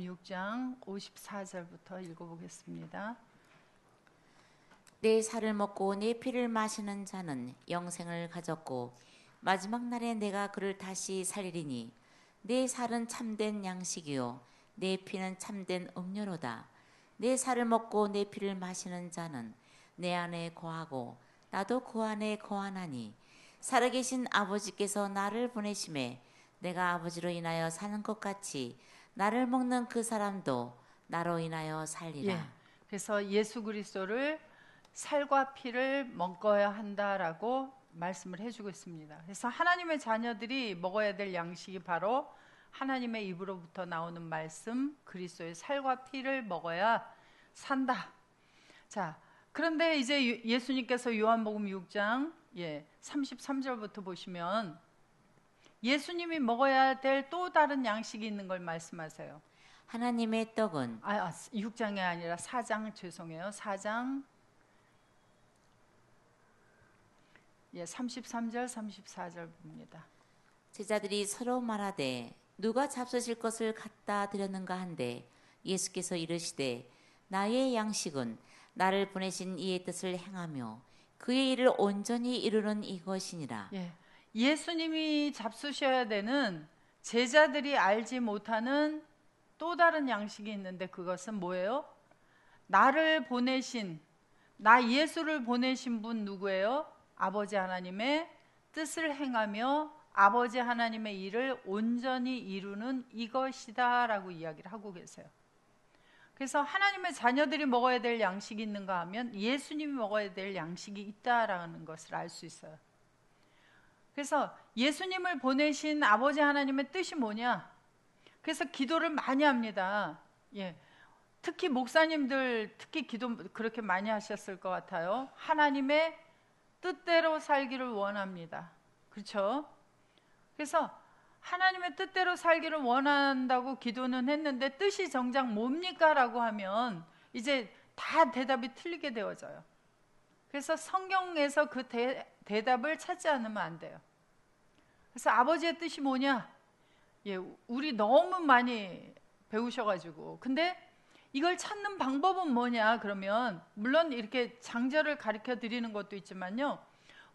6장 54절부터 읽어보겠습니다. 내 살을 먹고 내 피를 마시는 자는 영생을 가졌고 마지막 날에 내가 그를 다시 살리리니 내 살은 참된 양식이요 내 피는 참된 음료로다. 내 살을 먹고 내 피를 마시는 자는 내 안에 거하고 나도 그 안에 거하나니 살아계신 아버지께서 나를 보내심에 내가 아버지로 인하여 사는 것 같이 나를 먹는 그 사람도 나로 인하여 살리라. 예, 그래서 예수 그리스도를 살과 피를 먹어야 한다라고 말씀을 해주고 있습니다. 그래서 하나님의 자녀들이 먹어야 될 양식이 바로 하나님의 입으로부터 나오는 말씀, 그리스도의 살과 피를 먹어야 산다. 자, 그런데 이제 예수님께서 요한복음 6장 33절부터 보시면 예수님이 먹어야 될 또 다른 양식이 있는 걸 말씀하세요. 하나님의 떡은 6장이 아니라 4장 죄송해요. 4장 33절 34절 봅니다. 제자들이 서로 말하되 누가 잡수실 것을 갖다 드렸는가 한데 예수께서 이르시되 나의 양식은 나를 보내신 이의 뜻을 행하며 그의 일을 온전히 이루는 이것이니라. 예수님이 잡수셔야 되는 제자들이 알지 못하는 또 다른 양식이 있는데 그것은 뭐예요? 나를 보내신, 나 예수를 보내신 분 누구예요? 아버지 하나님의 뜻을 행하며 아버지 하나님의 일을 온전히 이루는 이것이다 라고 이야기를 하고 계세요. 그래서 하나님의 자녀들이 먹어야 될 양식이 있는가 하면 예수님이 먹어야 될 양식이 있다라는 것을 알 수 있어요. 그래서 예수님을 보내신 아버지 하나님의 뜻이 뭐냐? 그래서 기도를 많이 합니다. 특히 목사님들 특히 기도 그렇게 많이 하셨을 것 같아요. 하나님의 뜻대로 살기를 원합니다. 그렇죠? 그래서 하나님의 뜻대로 살기를 원한다고 기도는 했는데 뜻이 정작 뭡니까? 라고 하면 이제 다 대답이 틀리게 되어져요. 그래서 성경에서 그 대답을 찾지 않으면 안 돼요. 그래서 아버지의 뜻이 뭐냐? 우리 너무 많이 배우셔가지고 근데 이걸 찾는 방법은 뭐냐? 그러면 물론 이렇게 장절을 가르쳐 드리는 것도 있지만요.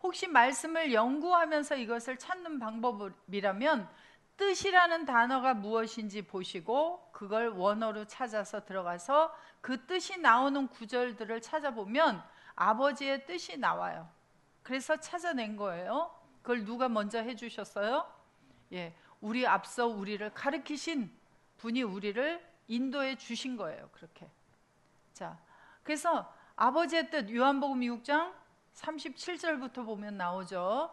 혹시 말씀을 연구하면서 이것을 찾는 방법이라면 뜻이라는 단어가 무엇인지 보시고 그걸 원어로 찾아서 들어가서 그 뜻이 나오는 구절들을 찾아보면 아버지의 뜻이 나와요. 그래서 찾아낸 거예요. 그걸 누가 먼저 해주셨어요? 우리 앞서 우리를 가르치신 분이 우리를 인도해 주신 거예요. 그렇게. 자, 그래서 아버지의 뜻 요한복음 6장 37절부터 보면 나오죠.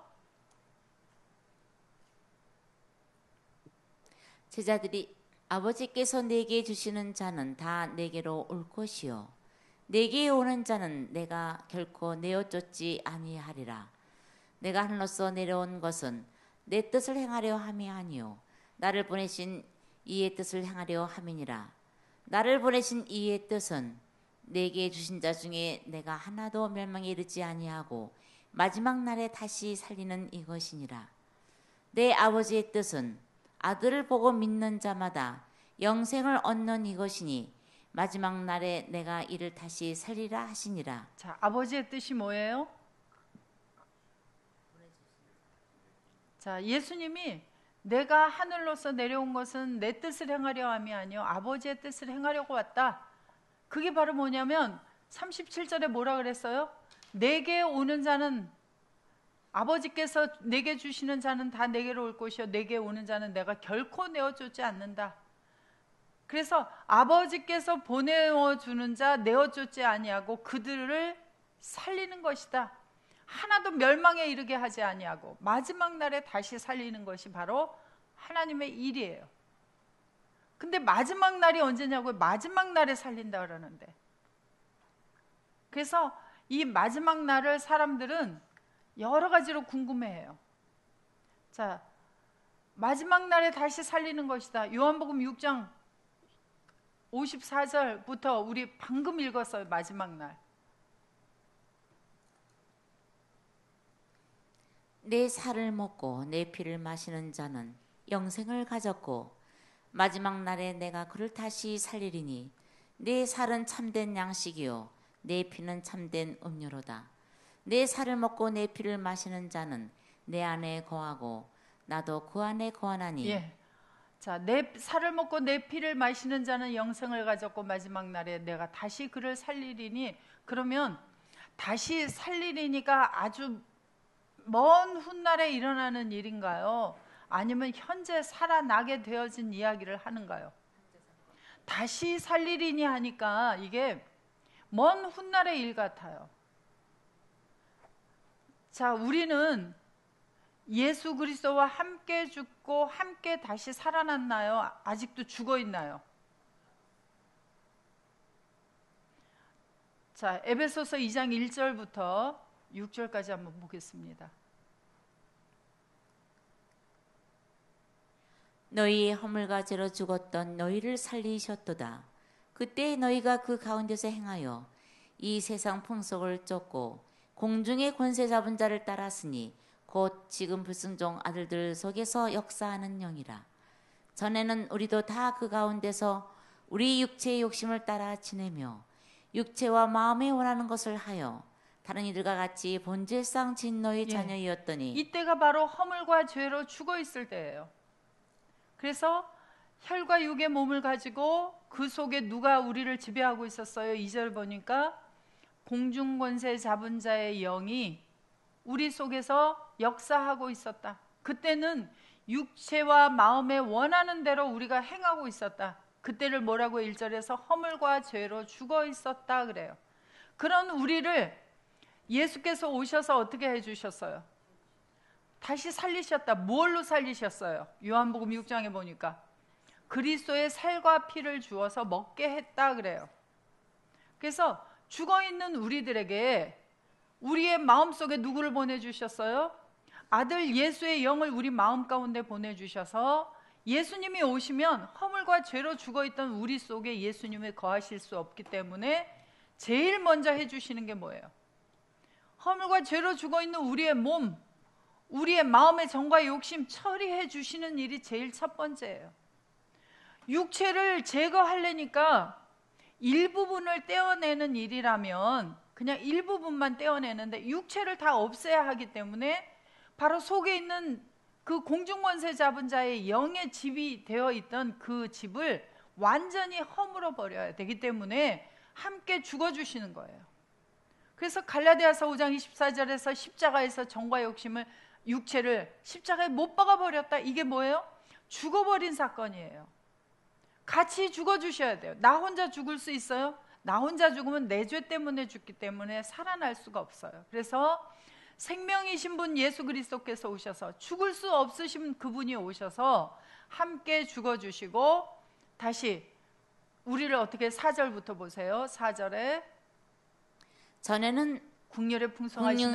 제자들이 아버지께서 내게 주시는 자는 다 내게로 올 것이요 내게 오는 자는 내가 결코 내어 쫓지 아니하리라. 내가 하늘로서 내려온 것은 내 뜻을 행하려 함이 아니요 나를 보내신 이의 뜻을 행하려 함이니라. 나를 보내신 이의 뜻은 내게 주신 자 중에 내가 하나도 멸망에 이르지 아니하고 마지막 날에 다시 살리는 이것이니라. 내 아버지의 뜻은 아들을 보고 믿는 자마다 영생을 얻는 이것이니 마지막 날에 내가 이를 다시 살리라 하시니라. 자, 아버지의 뜻이 뭐예요? 자, 예수님이 내가 하늘로서 내려온 것은 내 뜻을 행하려 함이 아니요 아버지의 뜻을 행하려고 왔다. 그게 바로 뭐냐면 37절에 뭐라 그랬어요? 내게 오는 자는 아버지께서 내게 주시는 자는 다 내게로 올 것이요 내게 오는 자는 내가 결코 내어쫓지 않는다. 그래서 아버지께서 보내어 주는 자 내어쫓지 아니하고 그들을 살리는 것이다. 하나도 멸망에 이르게 하지 아니하고 마지막 날에 다시 살리는 것이 바로 하나님의 일이에요. 근데 마지막 날이 언제냐고요? 마지막 날에 살린다 그러는데. 그래서 이 마지막 날을 사람들은 여러 가지로 궁금해해요. 자, 마지막 날에 다시 살리는 것이다. 요한복음 6장 54절부터 우리 방금 읽었어요. 마지막 날. 내 살을 먹고 내 피를 마시는 자는 영생을 가졌고 마지막 날에 내가 그를 다시 살리리니 내 살은 참된 양식이요 내 피는 참된 음료로다. 내 살을 먹고 내 피를 마시는 자는 내 안에 거하고 나도 그 안에 거하나니. 예. 자, 내 살을 먹고 내 피를 마시는 자는 영생을 가졌고 마지막 날에 내가 다시 그를 살리리니. 그러면 다시 살리리니까 아주 먼 훗날에 일어나는 일인가요? 아니면 현재 살아나게 되어진 이야기를 하는가요? 다시 살리리니 하니까 이게 먼 훗날의 일 같아요. 자, 우리는 예수 그리스도와 함께 죽고 함께 다시 살아났나요? 아직도 죽어 있나요? 자, 에베소서 2장 1절부터 6절까지 한번 보겠습니다. 너희의 허물과 죄로 죽었던 너희를 살리셨도다. 그때 너희가 그 가운데서 행하여 이 세상 풍속을 쫓고 공중의 권세 잡은 자를 따랐으니 곧 지금 불순종 아들들 속에서 역사하는 영이라. 전에는 우리도 다 그 가운데서 우리 육체의 욕심을 따라 지내며 육체와 마음에 원하는 것을 하여 다른 이들과 같이 본질상 진노의 자녀이었더니. 이때가 바로 허물과 죄로 죽어 있을 때예요. 그래서 혈과 육의 몸을 가지고 그 속에 누가 우리를 지배하고 있었어요? 2절 보니까 공중 권세 잡은 자의 영이 우리 속에서 역사하고 있었다. 그때는 육체와 마음에 원하는 대로 우리가 행하고 있었다. 그때를 뭐라고 1절에서 허물과 죄로 죽어 있었다 그래요. 그런 우리를 예수께서 오셔서 어떻게 해주셨어요? 다시 살리셨다. 뭘로 살리셨어요? 요한복음 6장에 보니까 그리스도의 살과 피를 주어서 먹게 했다 그래요. 그래서 죽어있는 우리들에게 우리의 마음속에 누구를 보내주셨어요? 아들 예수의 영을 우리 마음 가운데 보내주셔서 예수님이 오시면 허물과 죄로 죽어있던 우리 속에 예수님이 거하실 수 없기 때문에 제일 먼저 해주시는 게 뭐예요? 허물과 죄로 죽어있는 우리의 몸, 우리의 마음의 정과 욕심 처리해 주시는 일이 제일 첫 번째예요. 육체를 제거하려니까 일부분을 떼어내는 일이라면 그냥 일부분만 떼어내는데 육체를 다 없애야 하기 때문에 바로 속에 있는 그 공중권세 잡은 자의 영의 집이 되어 있던 그 집을 완전히 허물어 버려야 되기 때문에 함께 죽어주시는 거예요. 그래서 갈라디아서 5장 24절에서 십자가에서 정과 욕심을 육체를 십자가에 못 박아 버렸다. 이게 뭐예요? 죽어버린 사건이에요. 같이 죽어주셔야 돼요. 나 혼자 죽을 수 있어요? 나 혼자 죽으면 내 죄 때문에 죽기 때문에 살아날 수가 없어요. 그래서 생명이신 분 예수 그리스도께서 오셔서 죽을 수 없으신 그분이 오셔서 함께 죽어주시고 다시 우리를 어떻게 4절부터 보세요. 4절에 전에는 국률에 풍성하신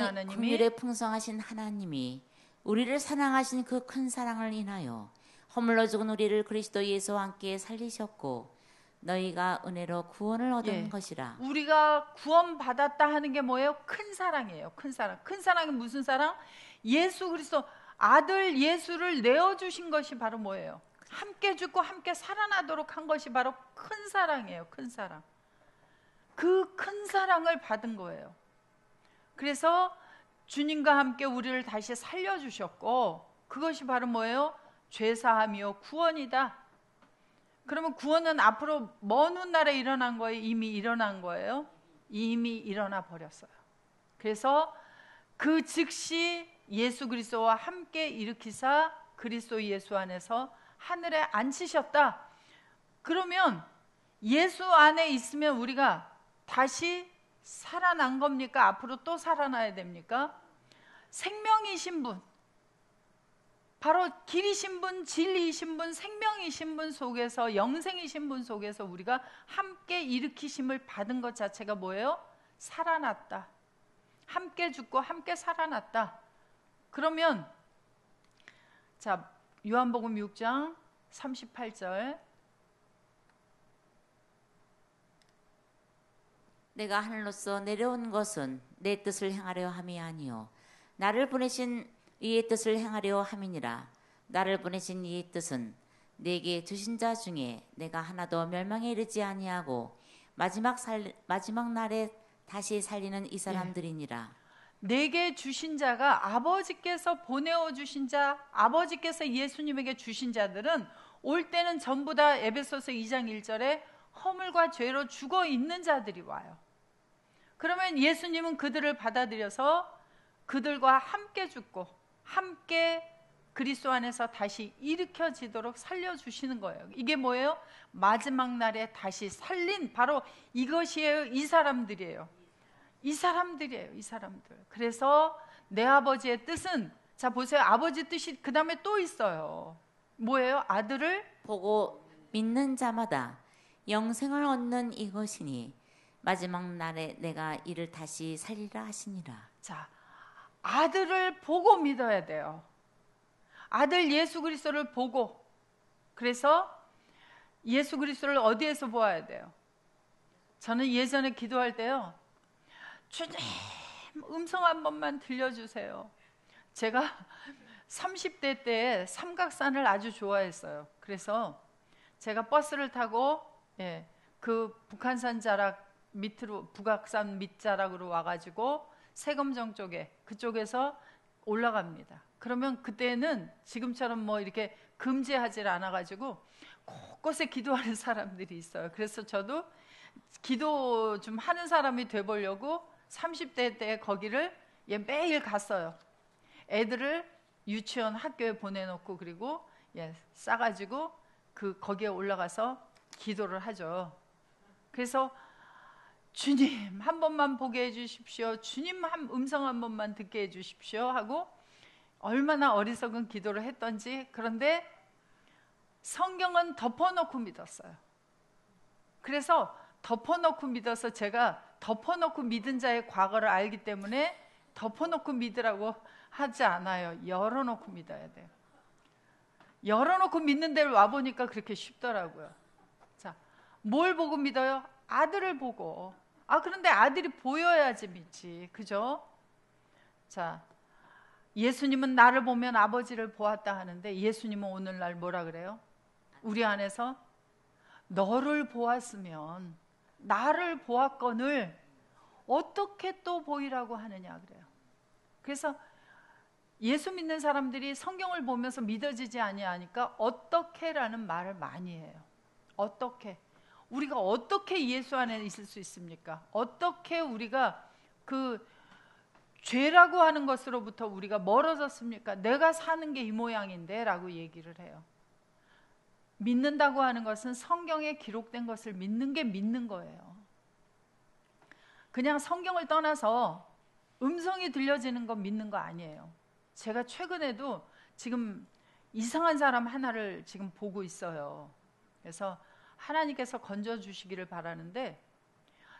하나님이 우리를 사랑하신 그 큰 사랑을 인하여 허물러 죽은 우리를 그리스도 예수와 함께 살리셨고 너희가 은혜로 구원을 얻은 것이라. 우리가 구원받았다 하는 게 뭐예요? 큰 사랑이에요. 큰 사랑. 큰 사랑이 무슨 사랑? 예수 그리스도 아들 예수를 내어주신 것이 바로 뭐예요? 함께 죽고 함께 살아나도록 한 것이 바로 큰 사랑이에요. 큰 사랑. 그 큰 사랑을 받은 거예요. 그래서 주님과 함께 우리를 다시 살려주셨고 그것이 바로 뭐예요? 죄사함이요 구원이다. 그러면 구원은 앞으로 먼 훗날에 일어난 거예요? 이미 일어난 거예요? 이미 일어나 버렸어요. 그래서 그 즉시 예수 그리스도와 함께 일으키사 그리스도 예수 안에서 하늘에 앉히셨다. 그러면 예수 안에 있으면 우리가 다시 살아난 겁니까? 앞으로 또 살아나야 됩니까? 생명이신 분, 바로 길이신 분, 진리이신 분, 생명이신 분 속에서, 영생이신 분 속에서 우리가 함께 일으키심을 받은 것 자체가 뭐예요? 살아났다. 함께 죽고 함께 살아났다. 그러면 자, 요한복음 6장 38절 내가 하늘로서 내려온 것은 내 뜻을 행하려 함이 아니요 나를 보내신 이의 뜻을 행하려 함이니라. 나를 보내신 이의 뜻은 내게 주신 자 중에 내가 하나도 멸망에 이르지 아니하고 마지막 날에 다시 살리는 이 사람들이니라. 내게 주신 자가 아버지께서 보내어 주신 자, 아버지께서 예수님에게 주신 자들은 올 때는 전부 다 에베소서 2장 1절에 허물과 죄로 죽어 있는 자들이 와요. 그러면 예수님은 그들을 받아들여서 그들과 함께 죽고 함께 그리스도 안에서 다시 일으켜지도록 살려주시는 거예요. 이게 뭐예요? 마지막 날에 다시 살린 바로 이것이에요. 이 사람들이에요. 이 사람들이에요. 이 사람들. 그래서 내 아버지의 뜻은, 자 보세요. 아버지 뜻이 그 다음에 또 있어요. 뭐예요? 아들을 보고 믿는 자마다 영생을 얻는 이것이니 마지막 날에 내가 이를 다시 살리라 하시니라. 자, 아들을 보고 믿어야 돼요. 아들 예수 그리스도를 보고. 그래서 예수 그리스도를 어디에서 보아야 돼요? 저는 예전에 기도할 때요, 주님 음성 한 번만 들려주세요. 제가 30대 때 삼각산을 아주 좋아했어요. 그래서 제가 버스를 타고 그 북한산 자락 밑으로, 북악산 밑자락으로 와가지고 세검정 쪽에, 그쪽에서 올라갑니다. 그러면 그때는 지금처럼 뭐 이렇게 금지하지 않아가지고 곳곳에 기도하는 사람들이 있어요. 그래서 저도 기도 좀 하는 사람이 돼보려고 30대 때 거기를 매일 갔어요. 애들을 유치원 학교에 보내놓고, 그리고 싸가지고 거기에 올라가서 기도를 하죠. 그래서 주님 한 번만 보게 해주십시오, 주님 음성 한 번만 듣게 해주십시오 하고 얼마나 어리석은 기도를 했던지. 그런데 성경은 덮어놓고 믿었어요. 그래서 덮어놓고 믿어서, 제가 덮어놓고 믿은 자의 과거를 알기 때문에 덮어놓고 믿으라고 하지 않아요. 열어놓고 믿어야 돼요. 열어놓고 믿는 데를 와보니까 그렇게 쉽더라고요. 자, 뭘 보고 믿어요? 아들을 보고. 그런데 아들이 보여야지 믿지, 그죠? 자, 예수님은 나를 보면 아버지를 보았다 하는데, 예수님은 오늘날 뭐라 그래요? 우리 안에서 너를 보았으면 나를 보았거늘 어떻게 또 보이라고 하느냐 그래요. 그래서 예수 믿는 사람들이 성경을 보면서 믿어지지 아니하니까 어떻게라는 말을 많이 해요. 어떻게? 우리가 어떻게 예수 안에 있을 수 있습니까? 어떻게 우리가 그 죄라고 하는 것으로부터 우리가 멀어졌습니까? 내가 사는 게 이 모양인데 라고 얘기를 해요. 믿는다고 하는 것은 성경에 기록된 것을 믿는 게 믿는 거예요. 그냥 성경을 떠나서 음성이 들려지는 건 믿는 거 아니에요. 제가 최근에도 지금 이상한 사람 하나를 지금 보고 있어요. 그래서 하나님께서 건져주시기를 바라는데,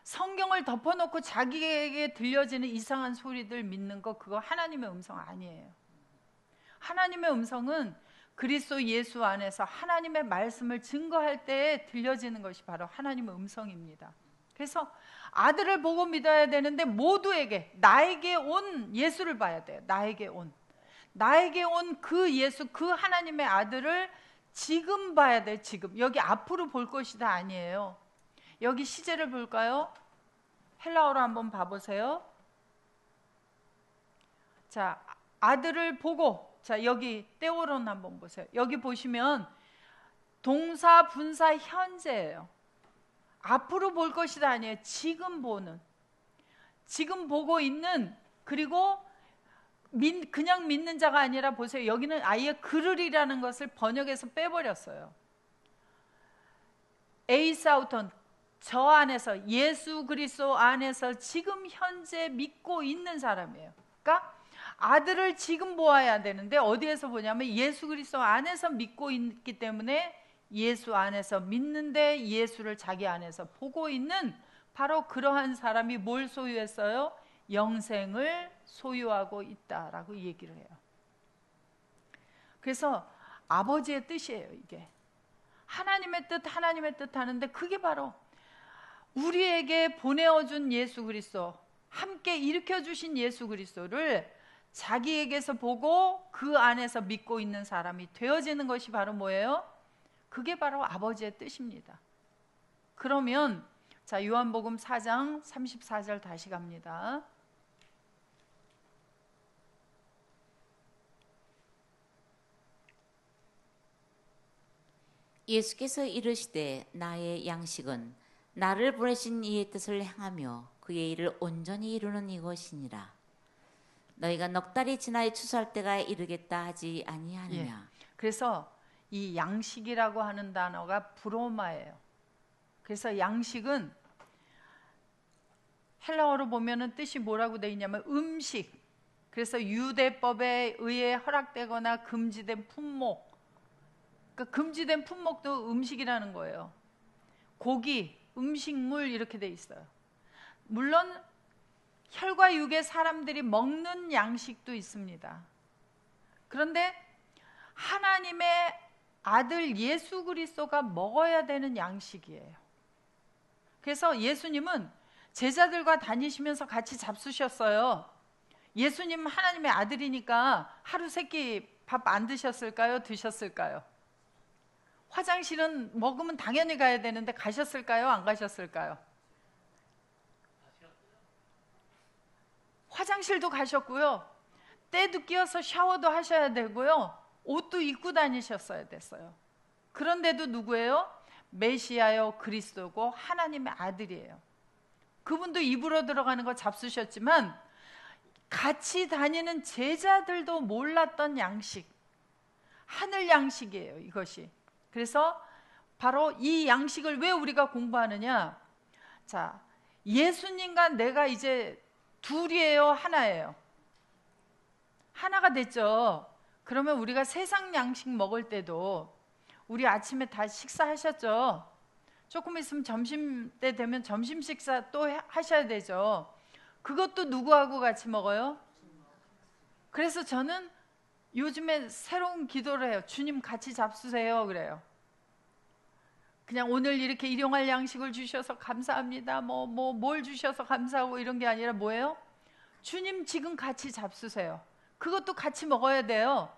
성경을 덮어놓고 자기에게 들려지는 이상한 소리들 믿는 거, 그거 하나님의 음성 아니에요. 하나님의 음성은 그리스도 예수 안에서 하나님의 말씀을 증거할 때에 들려지는 것이 바로 하나님의 음성입니다. 그래서 아들을 보고 믿어야 되는데, 모두에게, 나에게 온 예수를 봐야 돼요. 나에게 온 그 예수, 그 하나님의 아들을 지금 봐야 돼요. 지금. 여기 앞으로 볼 것이다 아니에요. 여기 시제를 볼까요? 헬라어로 한번 봐보세요. 자, 아들을 보고, 자 여기 떼오론 한번 보세요. 여기 보시면 동사, 분사, 현재예요. 앞으로 볼 것이다 아니에요. 지금 보는, 지금 보고 있는. 그리고 그냥 믿는 자가 아니라, 보세요. 여기는 아예 그르리라는 것을 번역해서 빼버렸어요. 에이사우톤, 저 안에서, 예수 그리스도 안에서 지금 현재 믿고 있는 사람이에요. 그러니까 아들을 지금 보아야 되는데, 어디에서 보냐면 예수 그리스도 안에서 믿고 있기 때문에, 예수 안에서 믿는데 예수를 자기 안에서 보고 있는 바로 그러한 사람이 뭘 소유했어요? 영생을 소유하고 있다라고 얘기를 해요. 그래서 아버지의 뜻이에요. 이게 하나님의 뜻 하는데, 그게 바로 우리에게 보내어준 예수 그리스도, 함께 일으켜주신 예수 그리스도를 자기에게서 보고 그 안에서 믿고 있는 사람이 되어지는 것이 바로 뭐예요? 그게 바로 아버지의 뜻입니다. 그러면 자, 요한복음 4장 34절 다시 갑니다. 예수께서 이르시되 나의 양식은 나를 보내신 이의 뜻을 행하며 그의 일을 온전히 이루는 이것이니라. 너희가 넉 달이 지나 추수할 때가 이르겠다 하지 아니하느냐. 그래서 이 양식이라고 하는 단어가 브로마예요. 그래서 양식은 헬라어로 보면은 뜻이 뭐라고 되어 있냐면 음식. 그래서 유대법에 의해 허락되거나 금지된 품목. 그러니까 금지된 품목도 음식이라는 거예요. 고기, 음식물 이렇게 돼 있어요. 물론 혈과 육의 사람들이 먹는 양식도 있습니다. 그런데 하나님의 아들 예수 그리스도가 먹어야 되는 양식이에요. 그래서 예수님은 제자들과 다니시면서 같이 잡수셨어요. 예수님 하나님의 아들이니까 하루 세 끼 밥 안 드셨을까요? 드셨을까요? 화장실은 먹으면 당연히 가야 되는데 가셨을까요? 안 가셨을까요? 화장실도 가셨고요. 때도 끼어서 샤워도 하셔야 되고요. 옷도 입고 다니셨어야 됐어요. 그런데도 누구예요? 메시아요 그리스도고 하나님의 아들이에요. 그분도 입으로 들어가는 거 잡수셨지만 같이 다니는 제자들도 몰랐던 양식, 하늘 양식이에요, 이것이. 그래서 바로 이 양식을 왜 우리가 공부하느냐? 자, 예수님과 내가 이제 둘이에요, 하나예요? 하나가 됐죠. 그러면 우리가 세상 양식 먹을 때도 우리 아침에 다 식사하셨죠? 조금 있으면 점심 때 되면 점심 식사 또 하셔야 되죠. 그것도 누구하고 같이 먹어요? 그래서 저는 요즘에 새로운 기도를 해요. 주님 같이 잡수세요 그래요. 그냥 오늘 이렇게 일용할 양식을 주셔서 감사합니다. 뭘 주셔서 감사하고 이런 게 아니라 뭐예요? 주님 지금 같이 잡수세요. 그것도 같이 먹어야 돼요.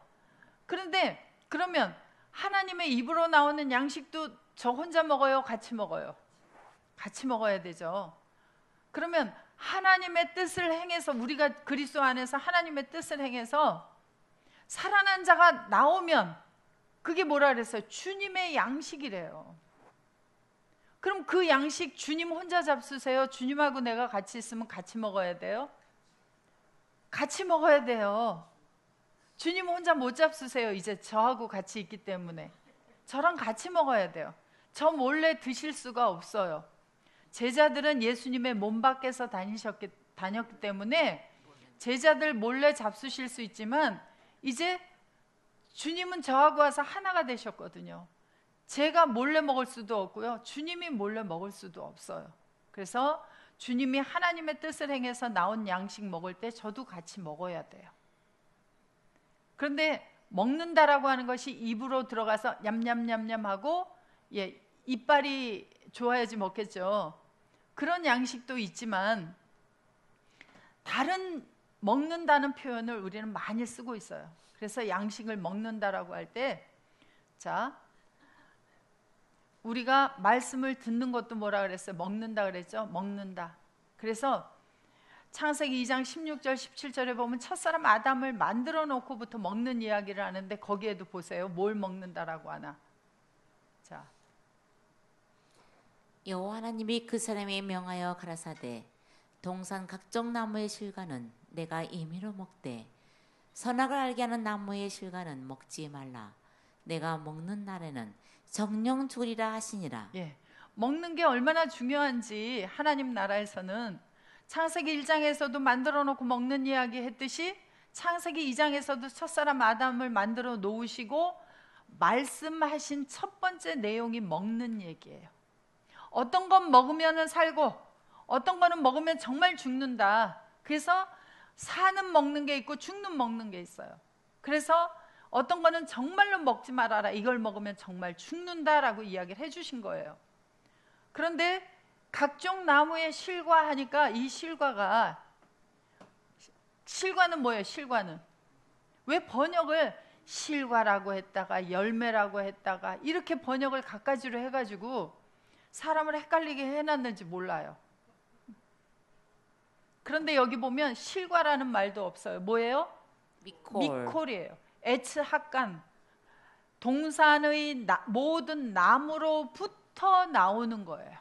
그런데 그러면 하나님의 입으로 나오는 양식도 저 혼자 먹어요? 같이 먹어요? 같이 먹어야 되죠. 그러면 하나님의 뜻을 행해서 우리가 그리스도 안에서 하나님의 뜻을 행해서 살아난 자가 나오면 그게 뭐라 그랬어요? 주님의 양식이래요. 그럼 그 양식 주님 혼자 잡수세요? 주님하고 내가 같이 있으면 같이 먹어야 돼요? 같이 먹어야 돼요. 주님 혼자 못 잡수세요. 이제 저하고 같이 있기 때문에 저랑 같이 먹어야 돼요. 저 몰래 드실 수가 없어요. 제자들은 예수님의 몸 밖에서 다녔기 때문에 제자들 몰래 잡수실 수 있지만 이제 주님은 저하고 와서 하나가 되셨거든요. 제가 몰래 먹을 수도 없고요. 주님이 몰래 먹을 수도 없어요. 그래서 주님이 하나님의 뜻을 행해서 나온 양식 먹을 때 저도 같이 먹어야 돼요. 그런데 먹는다라고 하는 것이 입으로 들어가서 냠냠냠냠 하고 이빨이 좋아야지 먹겠죠. 그런 양식도 있지만 다른 먹는다는 표현을 우리는 많이 쓰고 있어요. 그래서 양식을 먹는다라고 할 때 자, 우리가 말씀을 듣는 것도 뭐라 그랬어요? 먹는다 그랬죠? 먹는다. 그래서 창세기 2장 16절 17절에 보면 첫사람 아담을 만들어 놓고부터 먹는 이야기를 하는데 거기에도 보세요. 뭘 먹는다라고 하나. 자, 여호와 하나님이 그 사람에 명하여 가라사대 동산 각종 나무의 실과는 내가 임의로 먹되 선악을 알게 하는 나무의 실과는 먹지 말라. 내가 먹는 날에는 정령 죽으리라 하시니라. 먹는 게 얼마나 중요한지 하나님 나라에서는 창세기 1장에서도 만들어 놓고 먹는 이야기 했듯이 창세기 2장에서도 첫사람 아담을 만들어 놓으시고 말씀하신 첫 번째 내용이 먹는 얘기예요. 어떤 건 먹으면 살고 어떤 거는 먹으면 정말 죽는다. 그래서 사는 먹는 게 있고 죽는 먹는 게 있어요. 그래서 어떤 거는 정말로 먹지 말아라. 이걸 먹으면 정말 죽는다라고 이야기를 해주신 거예요. 그런데 각종 나무의 실과 하니까 이 실과는 뭐예요? 실과는 왜 번역을 실과라고 했다가 열매라고 했다가 이렇게 번역을 갖가지로 해가지고 사람을 헷갈리게 해놨는지 몰라요. 그런데 여기 보면 실과라는 말도 없어요. 뭐예요? 미콜이에요. 에츠학간, 동산의 모든 나무로부터 나오는 거예요.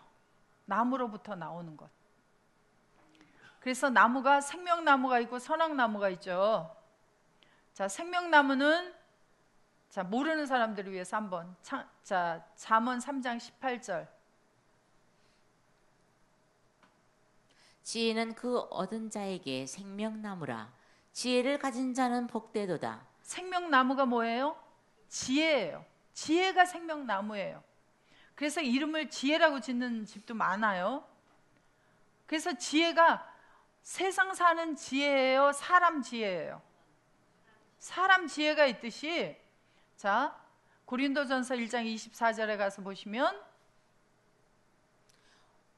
나무로부터 나오는 것. 그래서 나무가 생명나무가 있고 선악나무가 있죠. 자, 생명나무는 자, 모르는 사람들을 위해서 한번 자, 잠언 3장 18절. 지혜는 그 얻은 자에게 생명나무라. 지혜를 가진 자는 복되도다. 생명나무가 뭐예요? 지혜예요. 지혜가 생명나무예요. 그래서 이름을 지혜라고 짓는 집도 많아요. 그래서 지혜가 세상 사는 지혜예요? 사람 지혜예요? 사람 지혜가 있듯이 자, 고린도전서 1장 24절에 가서 보시면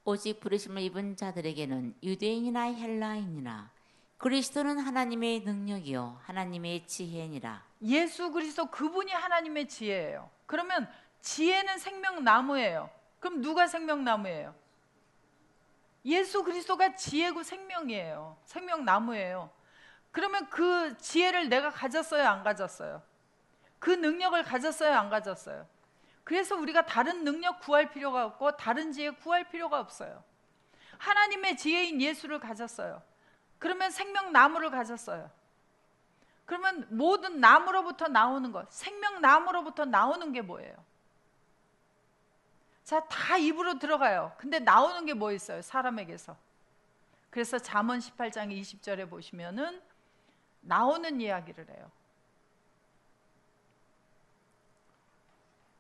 오직 부르심을 입은 자들에게는 유대인이나 헬라인이나 그리스도는 하나님의 능력이요 하나님의 지혜니라. 예수 그리스도 그분이 하나님의 지혜예요. 그러면 지혜는 생명나무예요. 그럼 누가 생명나무예요? 예수 그리스도가 지혜고 생명이에요. 생명나무예요. 그러면 그 지혜를 내가 가졌어요, 안 가졌어요? 그 능력을 가졌어요, 안 가졌어요? 그래서 우리가 다른 능력 구할 필요가 없고 다른 지혜 구할 필요가 없어요. 하나님의 지혜인 예수를 가졌어요. 그러면 생명나무를 가졌어요. 그러면 모든 나무로부터 나오는 것, 생명나무로부터 나오는 게 뭐예요? 자, 다 입으로 들어가요. 근데 나오는 게 뭐 있어요? 사람에게서. 그래서 잠언 18장 20절에 보시면은 나오는 이야기를 해요.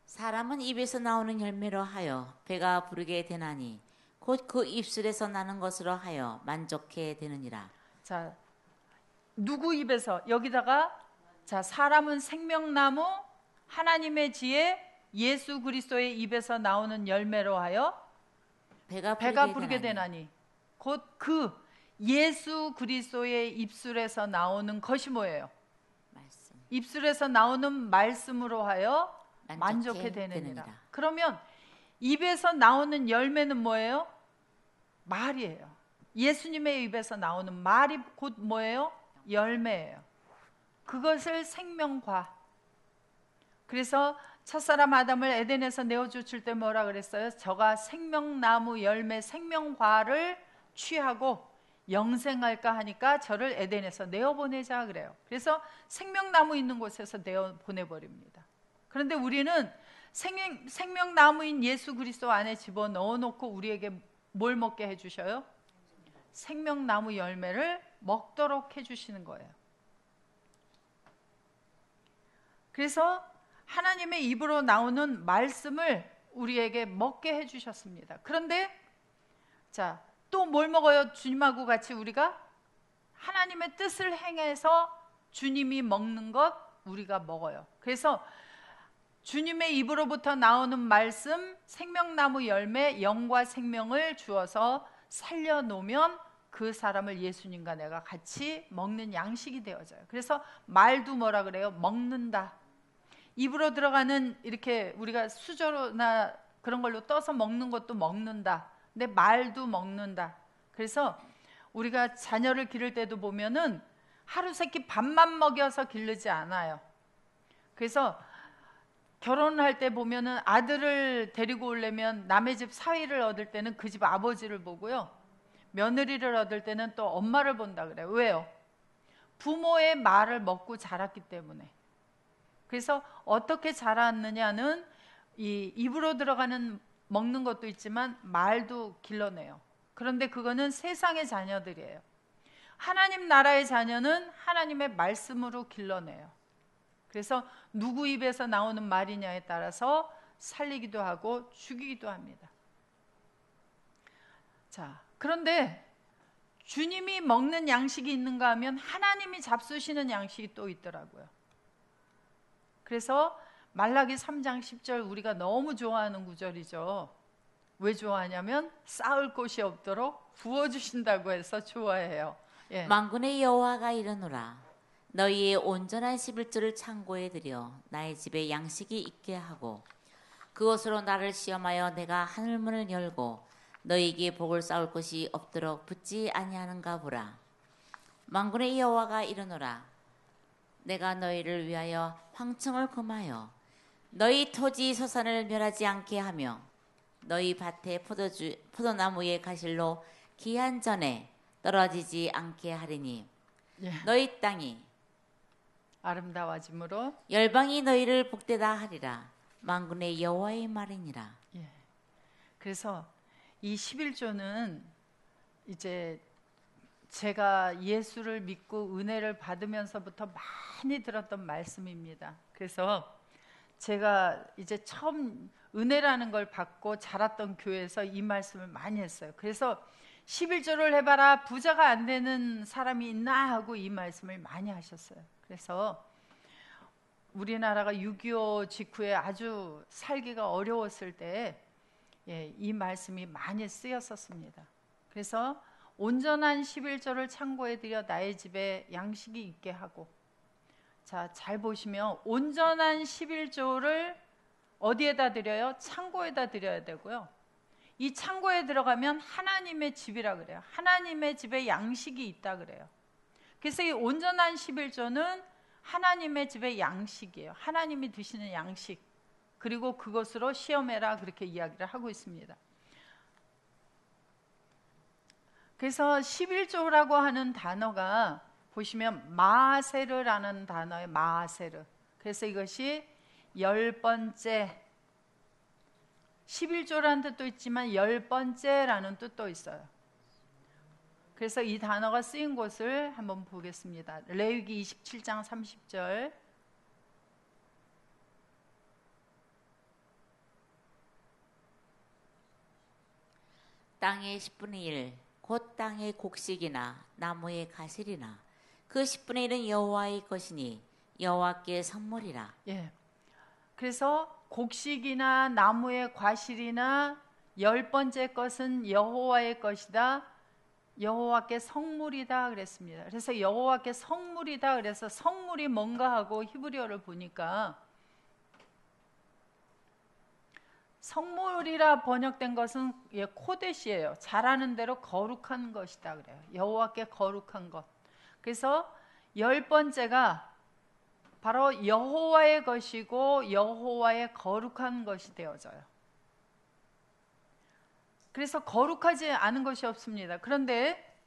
사람은 입에서 나오는 열매로 하여 배가 부르게 되나니 곧 그 입술에서 나는 것으로 하여 만족해 되느니라. 자, 누구 입에서? 여기다가 자, 사람은 생명나무, 하나님의 지혜, 예수 그리스도의 입에서 나오는 열매로 하여 배가 부르게 되나니 곧 그 예수 그리스도의 입술에서 나오는 것이 뭐예요? 말씀. 입술에서 나오는 말씀으로 하여 만족해 되느니라. 그러면 입에서 나오는 열매는 뭐예요? 말이에요. 예수님의 입에서 나오는 말이 곧 뭐예요? 열매예요. 그것을 생명과. 그래서 첫사람 아담을 에덴에서 내어쫓을 때 뭐라 그랬어요? 저가 생명나무 열매 생명과를 취하고 영생할까 하니까 저를 에덴에서 내어보내자 그래요. 그래서 생명나무 있는 곳에서 내어보내버립니다. 그런데 우리는 생명나무인 예수 그리스도 안에 집어넣어 놓고 우리에게 뭘 먹게 해주셔요? 생명나무 열매를 먹도록 해주시는 거예요. 그래서 하나님의 입으로 나오는 말씀을 우리에게 먹게 해주셨습니다. 그런데 자, 또 뭘 먹어요? 주님하고 같이 우리가 하나님의 뜻을 행해서 주님이 먹는 것 우리가 먹어요. 그래서 주님의 입으로부터 나오는 말씀, 생명나무 열매, 영과 생명을 주어서 살려놓으면 그 사람을 예수님과 내가 같이 먹는 양식이 되어져요. 그래서 말도 뭐라 그래요? 먹는다. 입으로 들어가는 이렇게 우리가 수저나 그런 걸로 떠서 먹는 것도 먹는다. 근데 말도 먹는다. 그래서 우리가 자녀를 기를 때도 보면은 하루 세끼 밥만 먹여서 기르지 않아요. 그래서 결혼할 때 보면은 아들을 데리고 오려면 남의 집 사위를 얻을 때는 그 집 아버지를 보고요. 며느리를 얻을 때는 또 엄마를 본다 그래요. 왜요? 부모의 말을 먹고 자랐기 때문에. 그래서 어떻게 자랐느냐는 이 입으로 들어가는 먹는 것도 있지만 말도 길러내요. 그런데 그거는 세상의 자녀들이에요. 하나님 나라의 자녀는 하나님의 말씀으로 길러내요. 그래서 누구 입에서 나오는 말이냐에 따라서 살리기도 하고 죽이기도 합니다. 자, 그런데 주님이 먹는 양식이 있는가 하면 하나님이 잡수시는 양식이 또 있더라고요. 그래서 말라기 3장 10절 우리가 너무 좋아하는 구절이죠. 왜 좋아하냐면 쌓을 곳이 없도록 부어주신다고 해서 좋아해요. 예. 만군의 여호와가 이르노라 너희의 온전한 11조를 창고에 들여 나의 집에 양식이 있게 하고 그것으로 나를 시험하여 내가 하늘문을 열고 너희에게 복을 쌓을 것이 없도록 붙지 아니하는가 보라. 만군의 여호와가 이르노라. 내가 너희를 위하여 황청을 금하여 너희 토지 소산을 멸하지 않게 하며 너희 밭에 포도나무의 가실로 기한 전에 떨어지지 않게 하리니 예. 너희 땅이 아름다워짐으로 열방이 너희를 복되다 하리라. 만군의 여호와의 말이니라. 예. 그래서 이 11조는 이제 제가 예수를 믿고 은혜를 받으면서부터 많이 들었던 말씀입니다. 그래서 제가 이제 처음 은혜라는 걸 받고 자랐던 교회에서 이 말씀을 많이 했어요. 그래서 11조를 해봐라, 부자가 안 되는 사람이 있나 하고 이 말씀을 많이 하셨어요. 그래서 우리나라가 6.25 직후에 아주 살기가 어려웠을 때 이 말씀이 많이 쓰였었습니다. 그래서 온전한 11조를 창고에 들여 나의 집에 양식이 있게 하고, 자, 잘 보시면 온전한 11조를 어디에다 드려요? 창고에다 드려야 되고요. 이 창고에 들어가면 하나님의 집이라 그래요. 하나님의 집에 양식이 있다 그래요. 그래서 이 온전한 11조는 하나님의 집의 양식이에요. 하나님이 드시는 양식. 그리고 그것으로 시험해라, 그렇게 이야기를 하고 있습니다. 그래서 11조라고 하는 단어가 보시면 마세르라는 단어예요. 마세르. 그래서 이것이 10번째, 11조라는 뜻도 있지만 10번째라는 뜻도 있어요. 그래서 이 단어가 쓰인 곳을 한번 보겠습니다. 레위기 27장 30절. 땅의 10분의 1, 곧 땅의 곡식이나 나무의 가실이나 그 10분의 1은 여호와의 것이니 여호와께 선물이라. 예. 그래서 곡식이나 나무의 과실이나 10번째 것은 여호와의 것이다. 여호와께 성물이다 그랬습니다. 그래서 여호와께 성물이다 그래서 성물이 뭔가 하고 히브리어를 보니까 성물이라 번역된 것은 코데시예요. 잘하는 대로 거룩한 것이다 그래요. 여호와께 거룩한 것. 그래서 10번째가 바로 여호와의 것이고 여호와의 거룩한 것이 되어져요. 그래서 거룩하지 않은 것이 없습니다. 그런데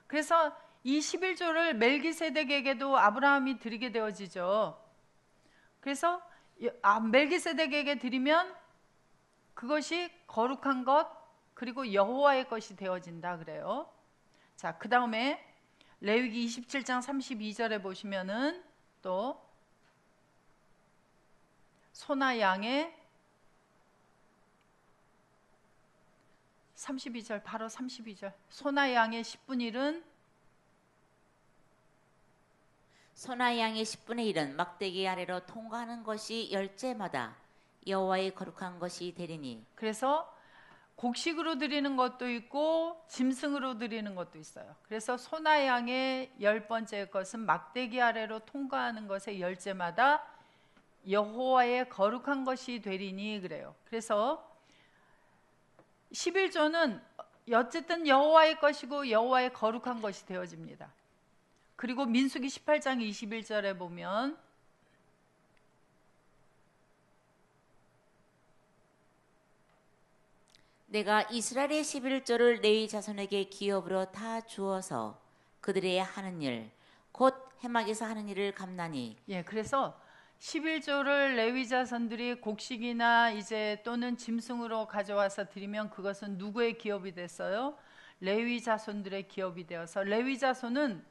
그래서 이 11조를 멜기세덱에게도 아브라함이 드리게 되어지죠. 그래서 멜기세덱에게 드리면 그것이 거룩한 것 그리고 여호와의 것이 되어진다 그래요. 자, 그 다음에 레위기 27장 32절에 보시면은 또 소나 양의 32절, 바로 32절. 소나 양의 10분의 1은 소나 양의 10분의 1은 막대기 아래로 통과하는 것이 열째마다 여호와의 거룩한 것이 되리니. 그래서 곡식으로 드리는 것도 있고 짐승으로 드리는 것도 있어요. 그래서 소나 양의 10번째 것은 막대기 아래로 통과하는 것의 열째마다 여호와의 거룩한 것이 되리니 그래요. 그래서 11조는 어쨌든 여호와의 것이고 여호와의 거룩한 것이 되어집니다. 그리고 민수기 18장 21절에 보면 내가 이스라엘의 11조를 레위 자손에게 기업으로 다 주어서 그들의 하는 일, 곧 해막에서 하는 일을 감나니. 예, 그래서 11조를 레위 자손들이 곡식이나 이제 또는 짐승으로 가져와서 드리면 그것은 누구의 기업이 됐어요? 레위 자손들의 기업이 되어서 레위 자손은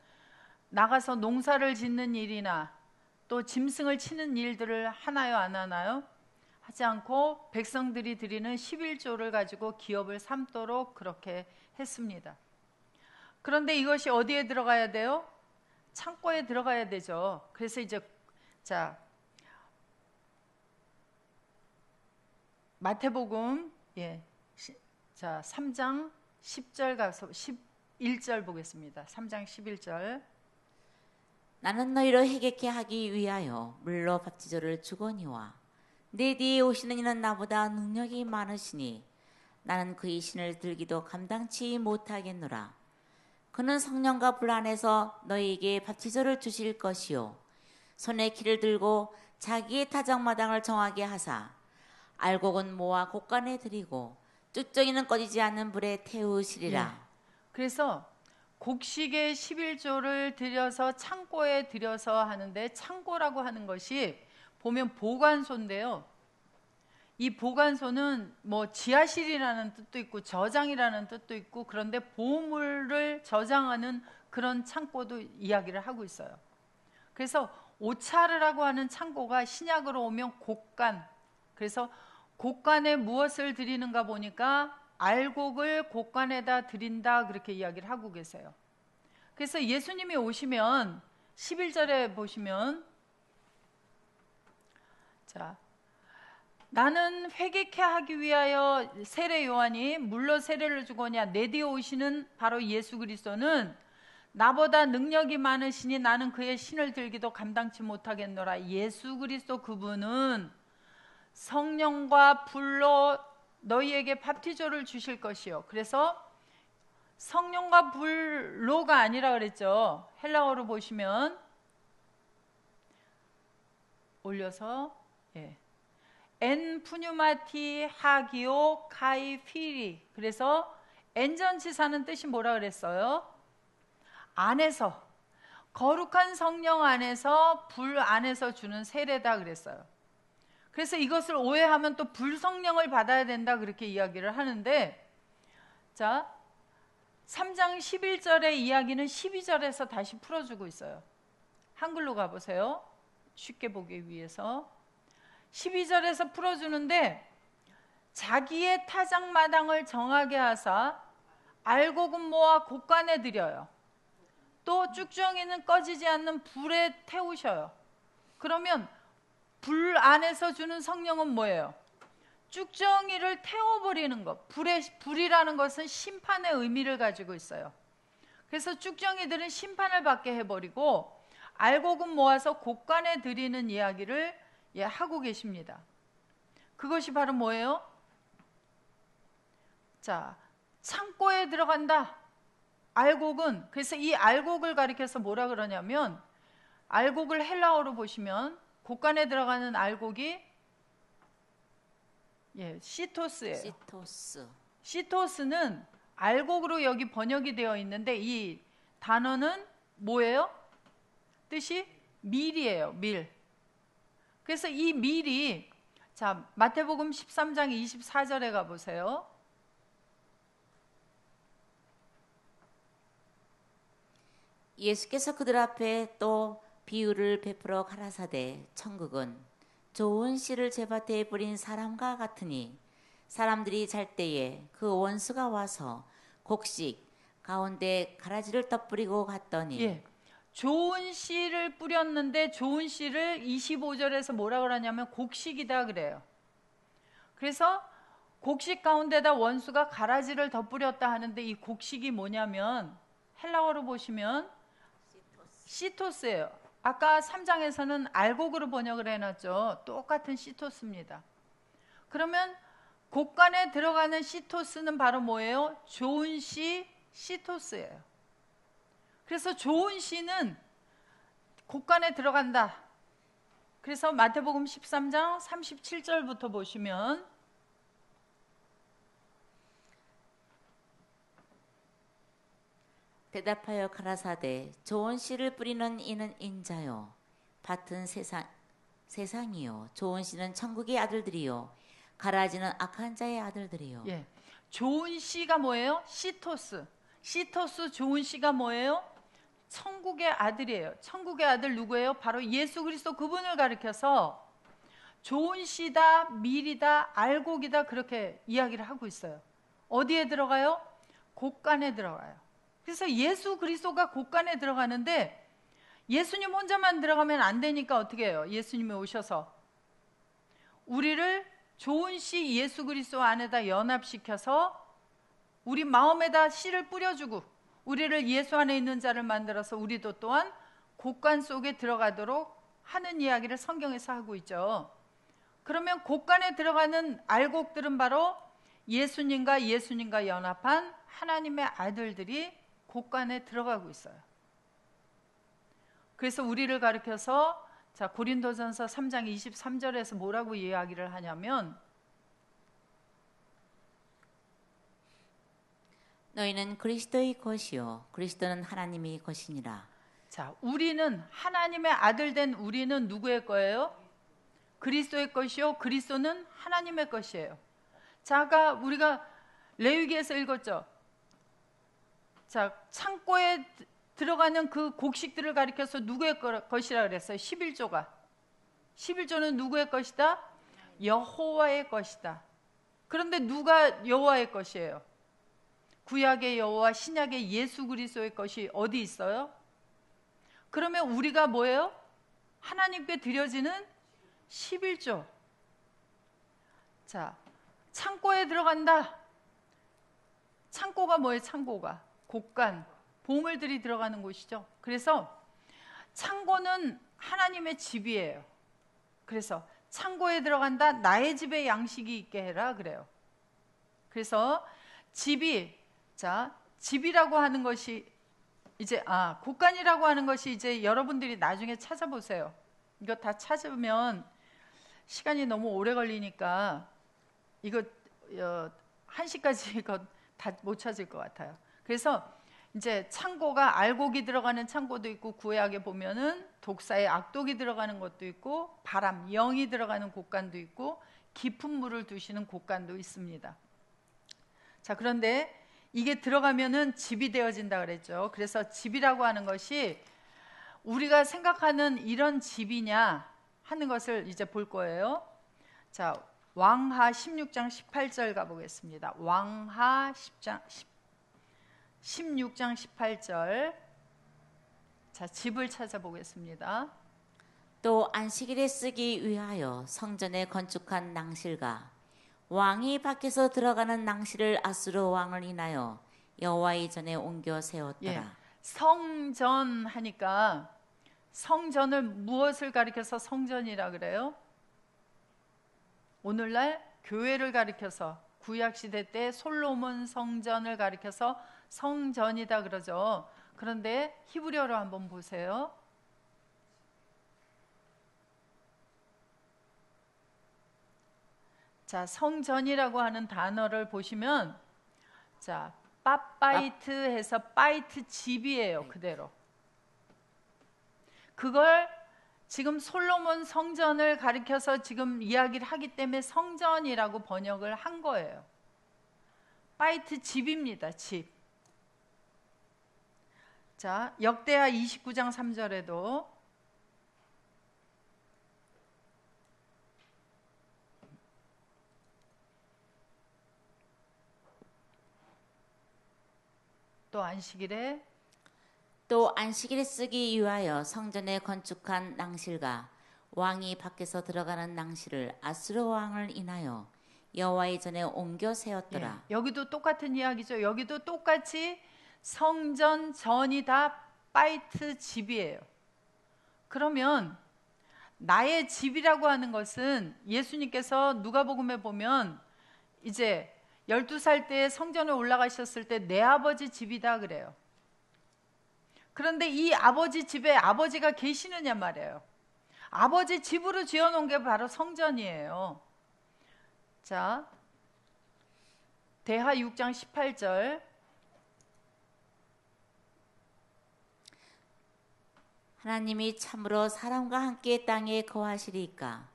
나가서 농사를 짓는 일이나 또 짐승을 치는 일들을 하나요, 안 하나요? 하지 않고 백성들이 드리는 11조를 가지고 기업을 삼도록 그렇게 했습니다. 그런데 이것이 어디에 들어가야 돼요? 창고에 들어가야 되죠. 그래서 이제 자, 마태복음 자 3장 10절 가서 11절 보겠습니다. 3장 11절. 나는 너희로 회개케 하기 위하여 물로 밥지조를 주거니와 내 뒤에 오시는 이는 나보다 능력이 많으시니 나는 그의 신을 들기도 감당치 못하겠노라. 그는 성령과 불 안에서 너희에게 밥지조를 주실 것이요 손에 키를 들고 자기의 타작마당을 정하게 하사 알곡은 모아 곡간에 들이고 쭉정이는 꺼지지 않는 불에 태우시리라. 예. 그래서 곡식의 11조를 들여서 창고에 들여서 하는데, 창고라고 하는 것이 보면 보관소인데요. 이 보관소는 뭐 지하실이라는 뜻도 있고 저장이라는 뜻도 있고, 그런데 보물을 저장하는 그런 창고도 이야기를 하고 있어요. 그래서 오차르라고 하는 창고가 신약으로 오면 곡간, 그래서 곡간에 무엇을 드리는가 보니까 알곡을 곡간에다 드린다, 그렇게 이야기를 하고 계세요. 그래서 예수님이 오시면 11절에 보시면, 자, 나는 회개케 하기 위하여 세례 요한이 물로 세례를 주거냐, 내 뒤에 오시는 바로 예수 그리스도는 나보다 능력이 많으시니 나는 그의 신을 들기도 감당치 못하겠노라. 예수 그리스도 그분은 성령과 불로 너희에게 밥티조를 주실 것이요. 그래서 성령과 불로가 아니라 그랬죠. 헬라어로 보시면 올려서 엔 푸뉴마티 하기오 카이 피리. 그래서 엔전치사는 뜻이 뭐라 그랬어요? 안에서, 거룩한 성령 안에서, 불 안에서 주는 세례다 그랬어요. 그래서 이것을 오해하면 또 불성령을 받아야 된다, 그렇게 이야기를 하는데, 자, 3장 11절의 이야기는 12절에서 다시 풀어주고 있어요. 한글로 가보세요. 쉽게 보기 위해서 12절에서 풀어주는데, 자기의 타작마당을 정하게 하사 알곡은 모아 곡간에 들여요. 또 쭉정이는 꺼지지 않는 불에 태우셔요. 그러면 불 안에서 주는 성령은 뭐예요? 쭉정이를 태워버리는 것. 불이라는 것은 심판의 의미를 가지고 있어요. 그래서 쭉정이들은 심판을 받게 해버리고 알곡은 모아서 곡간에 들이는 이야기를 하고 계십니다. 그것이 바로 뭐예요? 자, 창고에 들어간다. 알곡은, 그래서 이 알곡을 가리켜서 뭐라 그러냐면, 알곡을 헬라어로 보시면 곡간에 들어가는 알곡이 시토스예요. 시토스. 시토스는 알곡으로 여기 번역이 되어 있는데, 이 단어는 뭐예요? 뜻이 밀이에요. 밀. 그래서 이 밀이, 자, 마태복음 13장 24절에 가보세요. 예수께서 그들 앞에 또 비유를 베풀어 가라사대 천국은 좋은 씨를 제밭에 뿌린 사람과 같으니 사람들이 잘 때에 그 원수가 와서 곡식 가운데 가라지를 떠뿌리고 갔더니 좋은 씨를 뿌렸는데, 좋은 씨를 25절에서 뭐라 그러냐면 곡식이다 그래요. 그래서 곡식 가운데다 원수가 가라지를 덧뿌렸다 하는데, 이 곡식이 뭐냐면 헬라어로 보시면 시토스예요. 아까 3장에서는 알곡으로 번역을 해놨죠. 똑같은 시토스입니다. 그러면 곡간에 들어가는 시토스는 바로 뭐예요? 좋은 씨, 시토스예요. 그래서 좋은 씨는 곡간에 들어간다. 그래서 마태복음 13장 37절부터 보시면, 대답하여 가라사대 좋은 씨를 뿌리는 이는 인자요 밭은 세상이요 좋은 씨는 천국의 아들들이요 가라지는 악한 자의 아들들이요. 좋은 씨가 뭐예요? 시토스. 시토스 좋은 씨가 뭐예요? 천국의 아들이에요. 천국의 아들 누구예요? 바로 예수 그리스도 그분을 가리켜서 좋은 씨다, 밀이다, 알곡이다, 그렇게 이야기를 하고 있어요. 어디에 들어가요? 곡간에 들어가요. 그래서 예수 그리스도가 곡간에 들어가는데, 예수님 혼자만 들어가면 안 되니까 어떻게 해요? 예수님이 오셔서 우리를 좋은 씨 예수 그리스도 안에다 연합시켜서 우리 마음에다 씨를 뿌려주고 우리를 예수 안에 있는 자를 만들어서 우리도 또한 곡간 속에 들어가도록 하는 이야기를 성경에서 하고 있죠. 그러면 곡간에 들어가는 알곡들은 바로 예수님과 연합한 하나님의 아들들이 곡간에 들어가고 있어요. 그래서 우리를 가리켜서 자, 고린도전서 3장 23절에서 뭐라고 이야기를 하냐면 너희는 그리스도의 것이요 그리스도는 하나님의 것이니라. 자, 우리는 하나님의 아들 된 우리는 누구의 거예요? 그리스도의 것이요 그리스도는 하나님의 것이에요. 자, 아까 우리가 레위기에서 읽었죠. 자, 창고에 들어가는 그 곡식들을 가리켜서 누구의 것이라 그랬어요? 11조는 누구의 것이다? 여호와의 것이다. 그런데 누가 여호와의 것이에요? 구약의 여호와, 신약의 예수 그리스도의 것이 어디 있어요? 그러면 우리가 뭐예요? 하나님께 드려지는 11조. 자, 창고에 들어간다. 창고가 뭐예요? 창고가 곡간, 보물들이 들어가는 곳이죠. 그래서 창고는 하나님의 집이에요. 그래서 창고에 들어간다. 나의 집에 양식이 있게 해라 그래요. 그래서 집이라고 하는 것이 이제 곡간이라고 하는 것이 이제 여러분들이 나중에 찾아보세요. 이거 다 찾으면 시간이 너무 오래 걸리니까 이거 1시까지 이거 다 못 찾을 것 같아요. 그래서 이제 창고가 알곡이 들어가는 창고도 있고 구약에 보면은 독사의 악독이 들어가는 것도 있고 바람, 영이 들어가는 곡간도 있고 깊은 물을 두시는 곡간도 있습니다. 자, 그런데 이게 들어가면은 집이 되어진다 그랬죠. 그래서 집이라고 하는 것이 우리가 생각하는 이런 집이냐 하는 것을 이제 볼 거예요. 자, 왕하 16장 18절 가보겠습니다. 왕하 16장 18절. 자, 집을 찾아보겠습니다. 또 안식일에 쓰기 위하여 성전에 건축한 낭실과 왕이 밖에서 들어가는 낭실을 아수르 왕을 인하여 여호와의 전에 옮겨 세웠더라. 예, 성전 하니까 성전을 무엇을 가리켜서 성전이라 그래요? 오늘날 교회를 가리켜서 구약시대 때 솔로몬 성전을 가리켜서 성전이다 그러죠. 그런데 히브리어로 한번 보세요. 자, 성전이라고 하는 단어를 보시면 자, 빠바이트 해서 바이트 집이에요. 그대로. 그걸 지금 솔로몬 성전을 가리켜서 지금 이야기를 하기 때문에 성전이라고 번역을 한 거예요. 바이트 집입니다. 집. 자, 역대하 29장 3절에도 또 안식일에 쓰기 위하여 성전에 건축한 낭실과 왕이 밖에서 들어가는 낭실을 아수르 왕을 인하여 여호와의 전에 옮겨 세웠더라. 예, 여기도 똑같은 이야기죠. 여기도 똑같이 성전 전이 다 바이트 집이에요. 그러면 나의 집이라고 하는 것은 예수님께서 누가복음에 보면 이제 12살 때 성전에 올라가셨을 때 내 아버지 집이다 그래요. 그런데 이 아버지 집에 아버지가 계시느냐 말이에요. 아버지 집으로 지어놓은 게 바로 성전이에요. 자, 대하 6장 18절. 하나님이 참으로 사람과 함께 땅에 거하시리까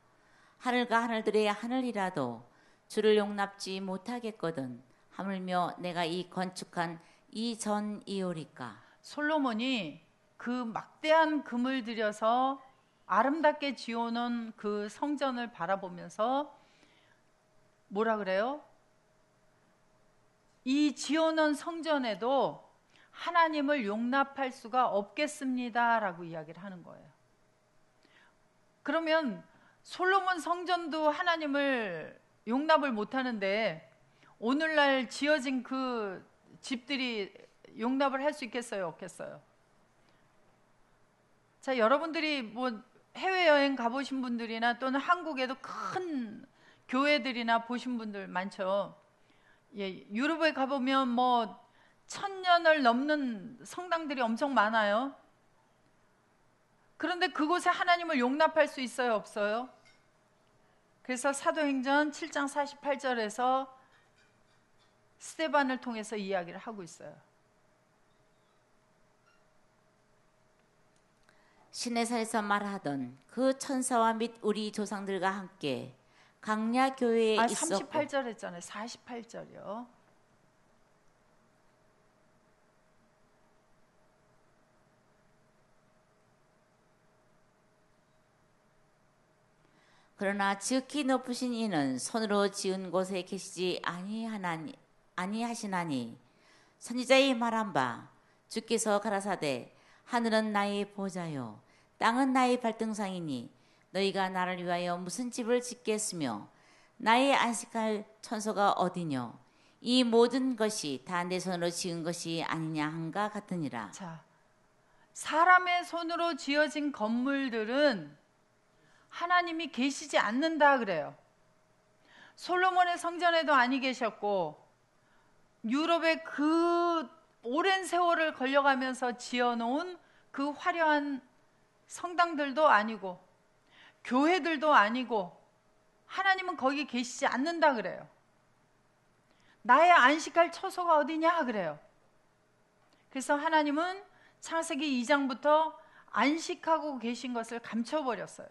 하늘과 하늘들의 하늘이라도 주를 용납지 못하겠거든 하물며 내가 이 건축한 이 전이오리까. 솔로몬이 그 막대한 금을 들여서 아름답게 지어놓은 그 성전을 바라보면서 뭐라 그래요? 이 지어놓은 성전에도 하나님을 용납할 수가 없겠습니다 라고 이야기를 하는 거예요. 그러면 솔로몬 성전도 하나님을 용납을 못하는데 오늘날 지어진 그 집들이 용납을 할 수 있겠어요? 없겠어요? 자, 여러분들이 뭐 해외여행 가보신 분들이나 또는 한국에도 큰 교회들이나 보신 분들 많죠. 예, 유럽에 가보면 뭐 1000년을 넘는 성당들이 엄청 많아요. 그런데 그곳에 하나님을 용납할 수 있어요, 없어요? 그래서 사도행전 7장 48절에서 스데반을 통해서 이야기를 하고 있어요. 시내산에서 말하던 그 천사와 및 우리 조상들과 함께 강야 교회에 있었고 38절 했잖아요. 48절이요. 그러나 지극히 높으신 이는 손으로 지은 곳에 계시지 아니하시나니 선지자의 말한 바 주께서 가라사대 하늘은 나의 보좌요 땅은 나의 발등상이니 너희가 나를 위하여 무슨 집을 짓겠으며 나의 안식할 천소가 어디뇨 이 모든 것이 다 내 손으로 지은 것이 아니냐 한가 같으니라. 자, 사람의 손으로 지어진 건물들은 하나님이 계시지 않는다 그래요. 솔로몬의 성전에도 아니 계셨고 유럽의 그 오랜 세월을 걸려가면서 지어놓은 그 화려한 성당들도 아니고 교회들도 아니고 하나님은 거기 계시지 않는다 그래요. 나의 안식할 처소가 어디냐 그래요. 그래서 하나님은 창세기 2장부터 안식하고 계신 것을 감춰버렸어요.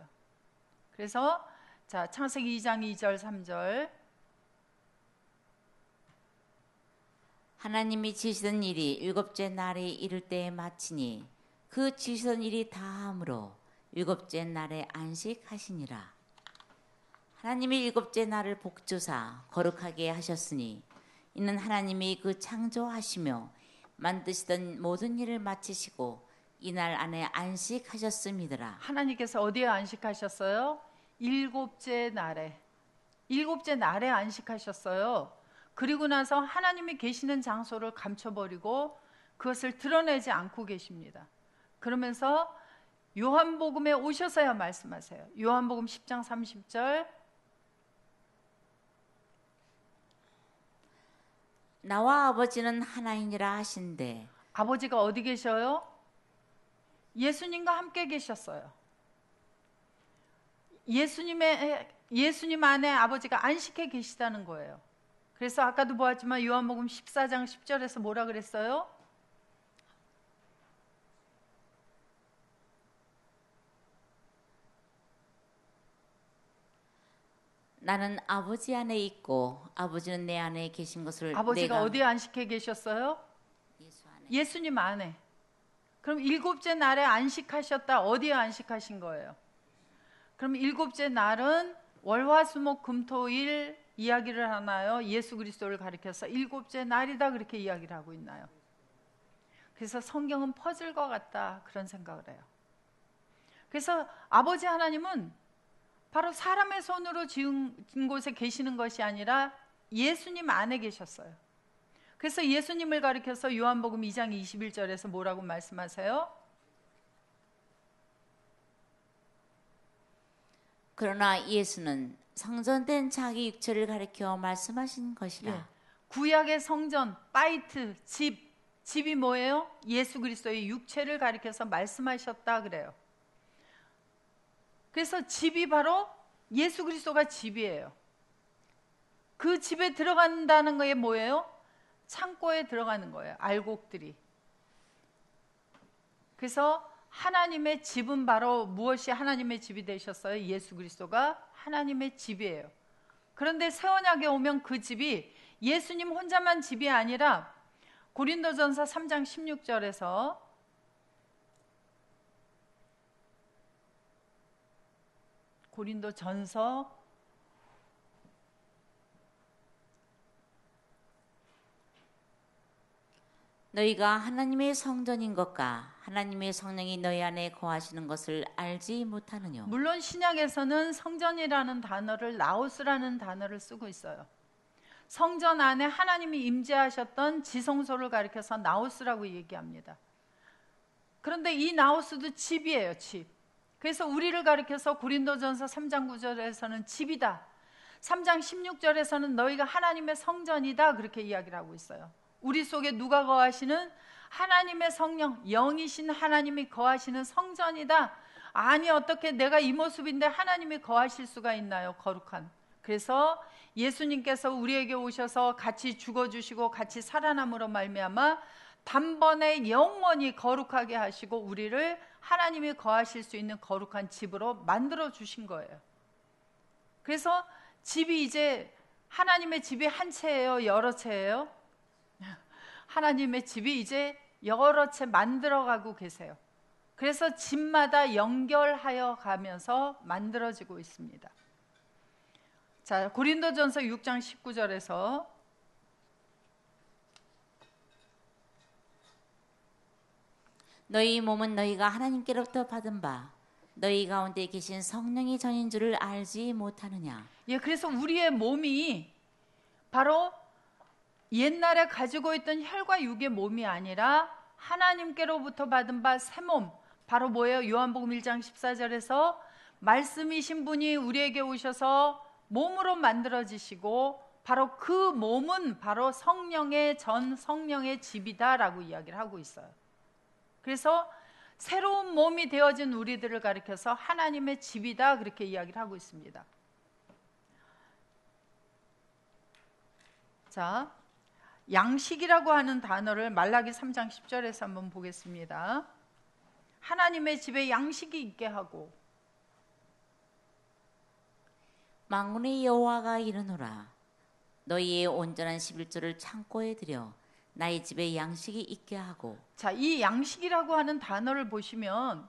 그래서 자, 창세기 2장 2절 3절 하나님이 지시던 일이 일곱째 날에 이를 때에 마치니 그 지시던 일이 다함으로 일곱째 날에 안식하시니라. 하나님이 일곱째 날을 복주사 거룩하게 하셨으니 이는 하나님이 그 창조하시며 만드시던 모든 일을 마치시고 이날 안에 안식하셨음이더라. 하나님께서 어디에 안식하셨어요? 일곱째 날에 안식하셨어요. 그리고 나서 하나님이 계시는 장소를 감춰버리고 그것을 드러내지 않고 계십니다. 그러면서 요한복음에 오셔서야 말씀하세요. 요한복음 10장 30절 나와 아버지는 하나이니라 하신대. 아버지가 어디 계셔요? 예수님과 함께 계셨어요. 예수님 안에 아버지가 안식해 계시다는 거예요. 그래서 아까도 보았지만 요한복음 14장 10절에서 뭐라 그랬어요? 나는 아버지 안에 있고 아버지는 내 안에 계신 것을 아버지가 내가 어디에 안식해 계셨어요? 예수 안에. 예수님 안에. 그럼 일곱째 날에 안식하셨다. 어디에 안식하신 거예요? 그럼 일곱째 날은 월화수목금토일 이야기를 하나요? 예수 그리스도를 가리켜서 일곱째 날이다 그렇게 이야기를 하고 있나요? 그래서 성경은 퍼즐과 같다 그런 생각을 해요. 그래서 아버지 하나님은 바로 사람의 손으로 지은 곳에 계시는 것이 아니라 예수님 안에 계셨어요. 그래서 예수님을 가리켜서 요한복음 2장 21절에서 뭐라고 말씀하세요? 그러나 예수는 성전된 자기 육체를 가리켜 말씀하신 것이라. 예. 구약의 성전, 바이트, 집이 뭐예요? 예수 그리스도의 육체를 가리켜서 말씀하셨다 그래요. 그래서 집이 바로 예수 그리스도가 집이에요. 그 집에 들어간다는 게 뭐예요? 창고에 들어가는 거예요. 알곡들이. 그래서 하나님의 집은 바로 무엇이 하나님의 집이 되셨어요? 예수 그리스도가 하나님의 집이에요. 그런데 새 언약에 오면 그 집이 예수님 혼자만 집이 아니라 고린도전서 3장 16절에서 고린도전서 너희가 하나님의 성전인 것과 하나님의 성령이 너희 안에 거하시는 것을 알지 못하느뇨. 물론 신약에서는 성전이라는 단어를 나오스라는 단어를 쓰고 있어요. 성전 안에 하나님이 임재하셨던 지성소를 가리켜서 나오스라고 얘기합니다. 그런데 이 나우스도 집이에요, 집. 그래서 우리를 가리켜서 고린도전서 3장 9절에서는 집이다. 3장 16절에서는 너희가 하나님의 성전이다. 그렇게 이야기를 하고 있어요. 우리 속에 누가 거하시는? 하나님의 성령, 영이신 하나님이 거하시는 성전이다. 아니, 어떻게 내가 이 모습인데 하나님이 거하실 수가 있나요? 거룩한. 그래서 예수님께서 우리에게 오셔서 같이 죽어주시고 같이 살아남으로 말미암아 단번에 영원히 거룩하게 하시고 우리를 하나님이 거하실 수 있는 거룩한 집으로 만들어 주신 거예요. 그래서 집이 이제 하나님의 집이 한 채예요? 여러 채예요? 하나님의 집이 이제 여러 채 만들어가고 계세요. 그래서 집마다 연결하여 가면서 만들어지고 있습니다. 자, 고린도전서 6장 19절에서 너희 몸은 너희가 하나님께로부터 받은 바 너희 가운데 계신 성령이 전인 줄을 알지 못하느냐. 예, 그래서 우리의 몸이 바로 옛날에 가지고 있던 혈과 육의 몸이 아니라 하나님께로부터 받은 바 새 몸, 바로 뭐예요? 요한복음 1장 14절에서 말씀이신 분이 우리에게 오셔서 몸으로 만들어지시고 바로 그 몸은 바로 성령의 성령의 집이다라고 이야기를 하고 있어요. 그래서 새로운 몸이 되어진 우리들을 가리켜서 하나님의 집이다 그렇게 이야기를 하고 있습니다. 자, 양식이라고 하는 단어를 말라기 3장 10절에서 한번 보겠습니다. 하나님의 집에 양식이 있게 하고 만군의 여호와가 이르노라 너희의 온전한 11조를 창고에 들여 나의 집에 양식이 있게 하고. 자, 이 양식이라고 하는 단어를 보시면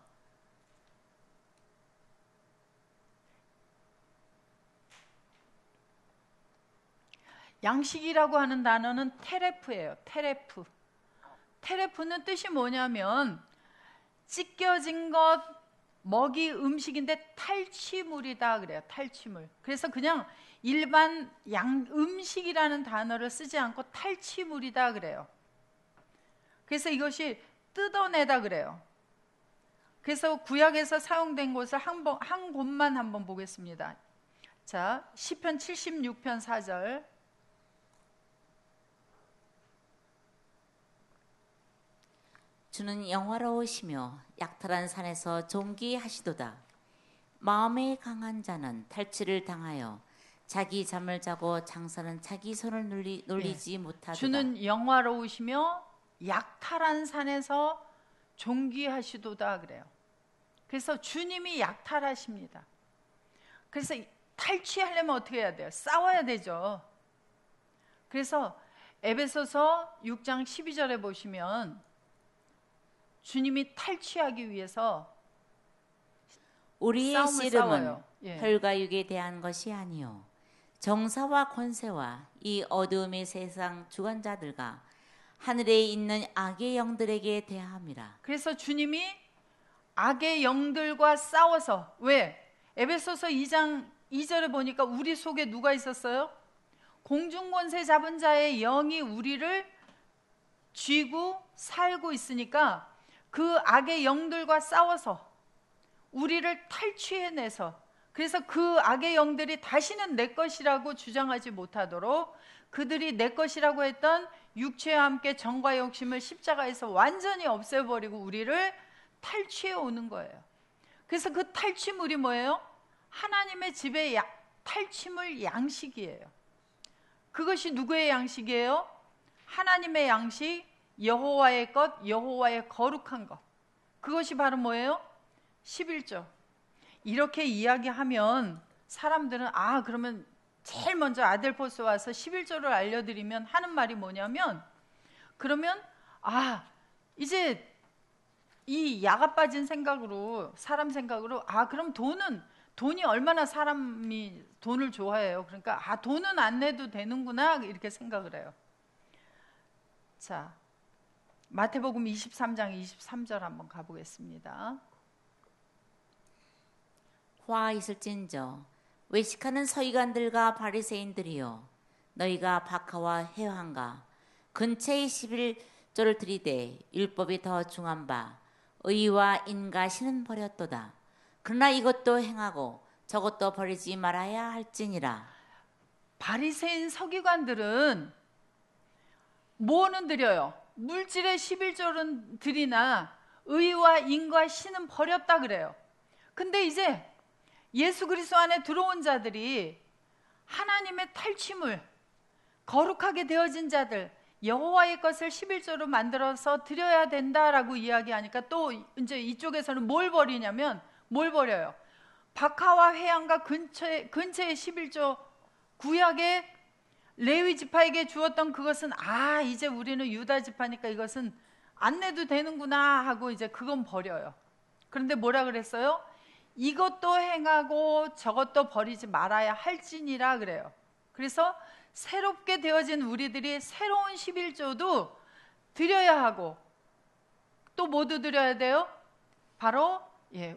양식이라고 하는 단어는 테레프예요. 테레프. 테레프는 뜻이 뭐냐면 찢겨진 것, 먹이 음식인데 탈취물이다 그래요. 탈취물. 그래서 그냥 일반 음식이라는 단어를 쓰지 않고 탈취물이다 그래요. 그래서 이것이 뜯어내다 그래요. 그래서 구약에서 사용된 곳을 한 곳만 한번 보겠습니다. 자, 시편 76편 4절. 주는 영화로우시며 약탈한 산에서 존귀하시도다. 마음에 강한 자는 탈취를 당하여 자기 잠을 자고 장사는 자기 손을 놀리지 못하도다. 주는 영화로우시며 약탈한 산에서 존귀하시도다 그래요. 그래서 주님이 약탈하십니다. 그래서 탈취하려면 어떻게 해야 돼요? 싸워야 되죠. 그래서 에베소서 6장 12절에 보시면 주님이 탈취하기 위해서 우리의 싸움을 씨름은 싸워요. 예. 혈과 육에 대한 것이 아니요 정사와 권세와 이 어두움의 세상 주관자들과 하늘에 있는 악의 영들에게 대함이라. 그래서 주님이 악의 영들과 싸워서, 왜? 에베소서 2장 2절에 보니까 우리 속에 누가 있었어요? 공중권세 잡은 자의 영이 우리를 쥐고 살고 있으니까 그 악의 영들과 싸워서 우리를 탈취해내서, 그래서 그 악의 영들이 다시는 내 것이라고 주장하지 못하도록 그들이 내 것이라고 했던 육체와 함께 정과 욕심을 십자가에서 완전히 없애버리고 우리를 탈취해 오는 거예요. 그래서 그 탈취물이 뭐예요? 하나님의 집의 탈취물 양식이에요. 그것이 누구의 양식이에요? 하나님의 양식, 여호와의 것, 여호와의 거룩한 것. 그것이 바로 뭐예요? 11조. 이렇게 이야기하면 사람들은 그러면 제일 먼저 아델포스 와서 11조를 알려드리면 하는 말이 뭐냐면, 그러면 이제 이 야가 빠진 생각으로, 사람 생각으로 그럼 돈이 얼마나 사람이 돈을 좋아해요. 그러니까 돈은 안 내도 되는구나 이렇게 생각을 해요. 자, 마태복음 23장 23절 한번 가보겠습니다. 화 있을진저 외식하는 서기관들과 바리새인들이여 너희가 박하와 회황과 근처의 11조를 들이되 율법이 더 중한 바 의와 인과 신은 버렸도다. 그러나 이것도 행하고 저것도 버리지 말아야 할지니라. 바리새인 서기관들은 뭐는 드려요? 물질의 11조는 드리나 의와 인과 신은 버렸다 그래요. 근데 이제 예수 그리스도 안에 들어온 자들이 하나님의 탈취물, 거룩하게 되어진 자들, 여호와의 것을 11조로 만들어서 드려야 된다라고 이야기하니까 또 이제 이쪽에서는 뭘 버리냐면 뭘 버려요? 박하와 회양과 근처의 11조 구약의 레위 지파에게 주었던 그것은 이제 우리는 유다 지파니까 이것은 안 내도 되는구나 하고 이제 그건 버려요. 그런데 뭐라 그랬어요? 이것도 행하고 저것도 버리지 말아야 할지니라 그래요. 그래서 새롭게 되어진 우리들이 새로운 11조도 드려야 하고 또 모두 드려야 돼요? 바로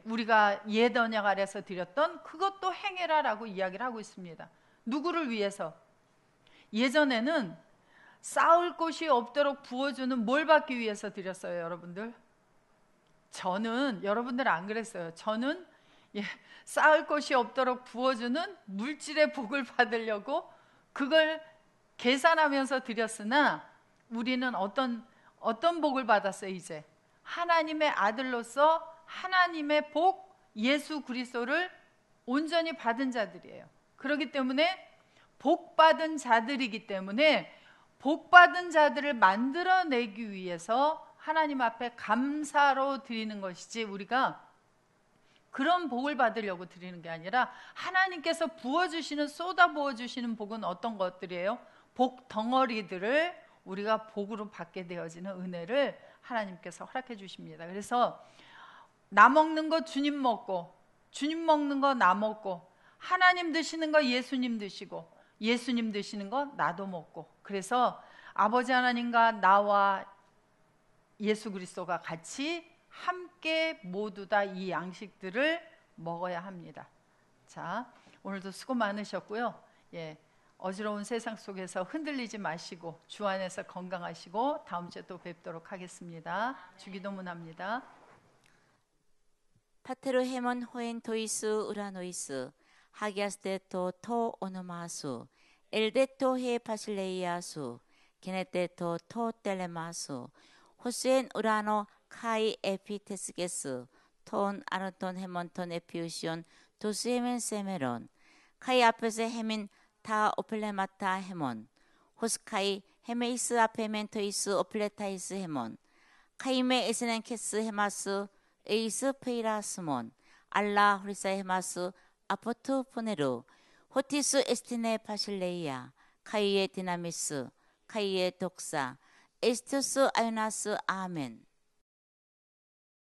우리가 옛 언약 아래서 드렸던 그것도 행해라라고 이야기를 하고 있습니다. 누구를 위해서? 예전에는 쌓을 곳이 없도록 부어주는 뭘 받기 위해서 드렸어요, 여러분들? 저는 여러분들 안 그랬어요. 저는 쌓을 곳이 없도록 부어주는 물질의 복을 받으려고 그걸 계산하면서 드렸으나 우리는 어떤 복을 받았어요? 이제 하나님의 아들로서 하나님의 복 예수 그리스도를 온전히 받은 자들이에요. 그렇기 때문에 복 받은 자들이기 때문에 복 받은 자들을 만들어내기 위해서 하나님 앞에 감사로 드리는 것이지 우리가 그런 복을 받으려고 드리는 게 아니라 하나님께서 부어주시는 쏟아 부어주시는 복은 어떤 것들이에요? 복 덩어리들을 우리가 복으로 받게 되어지는 은혜를 하나님께서 허락해 주십니다. 그래서 나 먹는 거 주님 먹고 주님 먹는 거 나 먹고 하나님 드시는 거 예수님 드시고 예수님 드시는 거 나도 먹고 그래서 아버지 하나님과 나와 예수 그리스도가 같이 함께 모두 다 이 양식들을 먹어야 합니다. 자, 오늘도 수고 많으셨고요. 어지러운 세상 속에서 흔들리지 마시고 주 안에서 건강하시고 다음 주에 또 뵙도록 하겠습니다. 주기도문합니다. 파테로 헤몬 호엔 토이스 우라노이스 하기아스테토 토 오노마수 엘데토 헤 파실레이아수 게네테토 토 텔레마수 호스엔 우라노 카이 에피테스게스 톤 아르톤 헤몬톤 에피우시온 도스 헤멘 세메론 카이 앞에서 헤민 타 오플레마타 헤몬 호스카이 헤메이스 아페멘 토이스 오플레타이스 헤몬 카이메 에스넨케스 헤마스 에이스 페이라스몬 알라 호리사 헤마스 아포트 포네루 호티스 에스티네 파실레이아 카이에 디나미스 카이에 독사 에스투스 아요나스 아멘.